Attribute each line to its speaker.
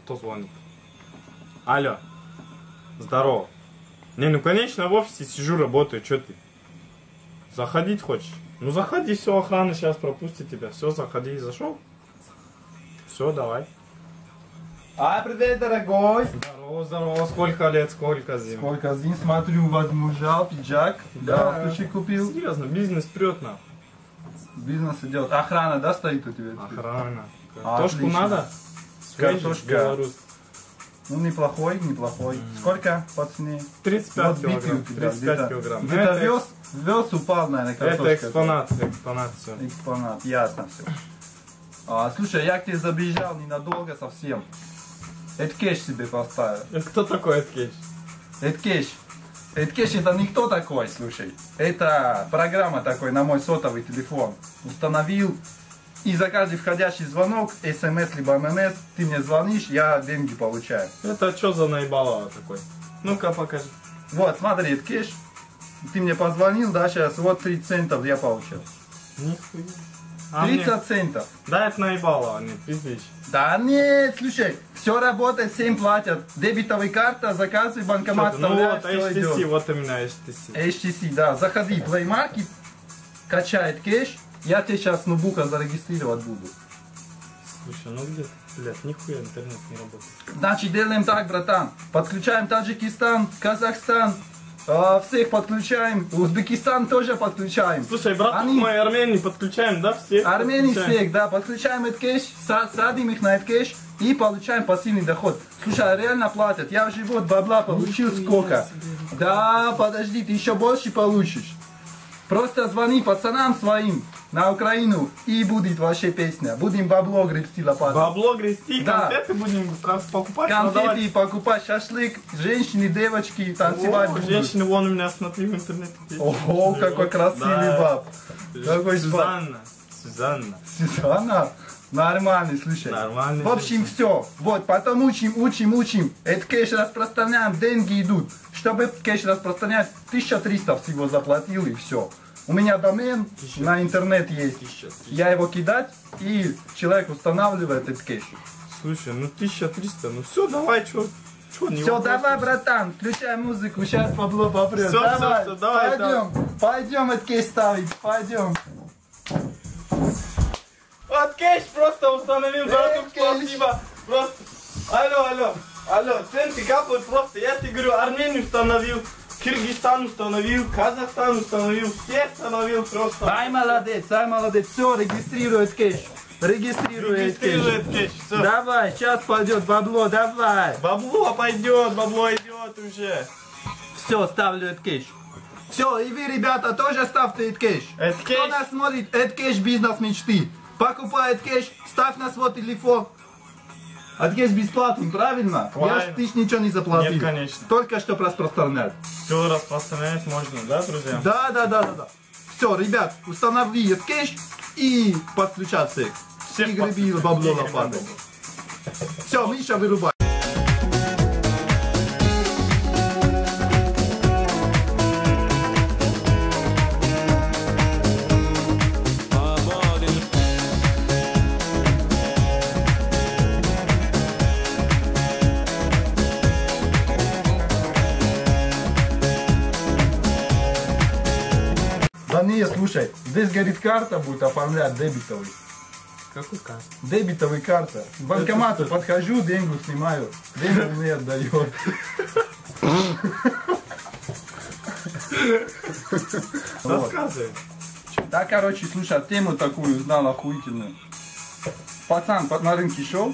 Speaker 1: Кто звонит? Алло. Здорово. Не, ну конечно в офисе сижу, работаю, что ты? Заходить хочешь? Ну заходи, все, охрана сейчас пропустит тебя. Все, заходи, зашел? Все, давай.
Speaker 2: Привет, дорогой.
Speaker 1: Здорово, здорово. Сколько лет, сколько зим?
Speaker 2: Сколько зим, смотрю, возмужал, пиджак. Да, слушай, купил.
Speaker 1: Серьезно, бизнес прет на.
Speaker 2: Бизнес идет. Охрана, да, стоит у тебя?
Speaker 1: Охрана. Картошку
Speaker 2: Отлично.
Speaker 1: надо?
Speaker 2: Картошка.
Speaker 1: Белорус.
Speaker 2: Ну, неплохой, неплохой. Сколько по цене?
Speaker 1: 35
Speaker 2: Вот
Speaker 1: килограмм.
Speaker 2: битый у тебя,
Speaker 1: 35 килограмм.
Speaker 2: Где-то вез, упал, наверное, картошка.
Speaker 1: Это экспонат все.
Speaker 2: Экспонат, ясно все. Слушай, я к тебе забежал ненадолго совсем. Эдкеш себе поставил.
Speaker 1: Кто такой Эдкеш?
Speaker 2: Эдкеш. Эдкеш это никто такой, слушай. Это программа такой на мой сотовый телефон. Установил. И за каждый входящий звонок, смс либо ммс, ты мне звонишь, я деньги получаю.
Speaker 1: Это что за наебалово такой? Ну-ка покажи.
Speaker 2: Вот, смотри, Эдкеш. Ты мне позвонил, да, сейчас, вот 30 центов я получил.
Speaker 1: Нихуя.
Speaker 2: 30 центов.
Speaker 1: Да, это наебалово, не пиздишь.
Speaker 2: Да нет, слушай, все работает, всем платят. Дебетовая карта, заказывай, банкомат
Speaker 1: Ну
Speaker 2: вставляешь,
Speaker 1: вот,
Speaker 2: все
Speaker 1: HTC,
Speaker 2: идет.
Speaker 1: вот именно HTC.
Speaker 2: HTC, да, заходи, Play Market, качает кэш, я тебе сейчас с ноутбука зарегистрировать буду.
Speaker 1: Слушай, ну где, блядь, нихуя интернет не работает.
Speaker 2: Значит, делаем так, братан, подключаем Таджикистан, Казахстан, всех подключаем, Узбекистан тоже подключаем.
Speaker 1: Слушай, братух мои Армении подключаем, да, всех?
Speaker 2: Армении
Speaker 1: подключаем.
Speaker 2: всех, да, подключаем эдкэш, садим их на эдкэш и получаем пассивный доход. Слушай, реально платят, я уже вот бабла получил сколько. Да, подожди, ты еще больше получишь. Просто звони пацанам своим на Украину и будет вообще песня. Будем бабло грести лопатой.
Speaker 1: Бабло грести,
Speaker 2: Да.
Speaker 1: конфеты будем покупать,
Speaker 2: Конфеты покупать, шашлык, женщины, девочки, танцевать будут.
Speaker 1: Женщины, вон у меня, смотри, в интернете.
Speaker 2: Ого, какой красивый
Speaker 1: Да.
Speaker 2: баб. Какой
Speaker 1: Сюзанна.
Speaker 2: Сюзанна? Нормальный, слушай.
Speaker 1: Нормальный.
Speaker 2: В общем, все. Вот, потом учим. Это кэш распространяем, деньги идут. Чтобы кэш распространять, 1300 всего заплатил и все. У меня домен на интернет есть.
Speaker 1: 1300.
Speaker 2: Я его кидать, и человек устанавливает этот кэш.
Speaker 1: Слушай, ну 1300, ну все, давай, что не
Speaker 2: Все,
Speaker 1: вопрос.
Speaker 2: давай, братан, включай музыку, сейчас бабло попрет.
Speaker 1: Всё,
Speaker 2: Давай,
Speaker 1: всё, давай,
Speaker 2: пойдем этот кэш ставить, пойдем.
Speaker 1: Вот кэш просто установил, братух,
Speaker 2: кэш.
Speaker 1: спасибо. Просто, алло, центы капают просто. Я тебе говорю, Армению установил, Кыргызстан установил, Казахстан установил, все установил просто.
Speaker 2: Ай, молодец, все, регистрирует кэш. Регистрирует
Speaker 1: кэш, всё.
Speaker 2: Давай, сейчас пойдет бабло, давай.
Speaker 1: Бабло пойдет, бабло идет уже.
Speaker 2: Все, ставлю этот кэш. Все, и вы, ребята, тоже ставьте этот кэш.
Speaker 1: Этот
Speaker 2: Кто
Speaker 1: кэш.
Speaker 2: нас смотрит, этот кэш бизнес мечты. Покупает кэш, ставь на свой телефон. Этот кэш бесплатный, правильно?
Speaker 1: Правильно.
Speaker 2: Ты ж ничего не заплатил.
Speaker 1: Нет, конечно.
Speaker 2: Только что распространять.
Speaker 1: Все распространять можно, да, друзья?
Speaker 2: Да. Все, ребят, установи этот кэш и подключаться.
Speaker 1: Всех
Speaker 2: И греби
Speaker 1: подключать.
Speaker 2: бабло
Speaker 1: И
Speaker 2: лопатой.
Speaker 1: греби.
Speaker 2: Все, Миша, вырубай. Да не, слушай, здесь, говорит, карта будет оформлять дебетовый.
Speaker 1: Какой карта?
Speaker 2: Дебетовая карта. К банкомату подхожу, деньги снимаю. Деньги мне отдает. Вот.
Speaker 1: Рассказывай.
Speaker 2: Да, короче, слушай, тему такую узнал охуительную. Пацан на рынке шел.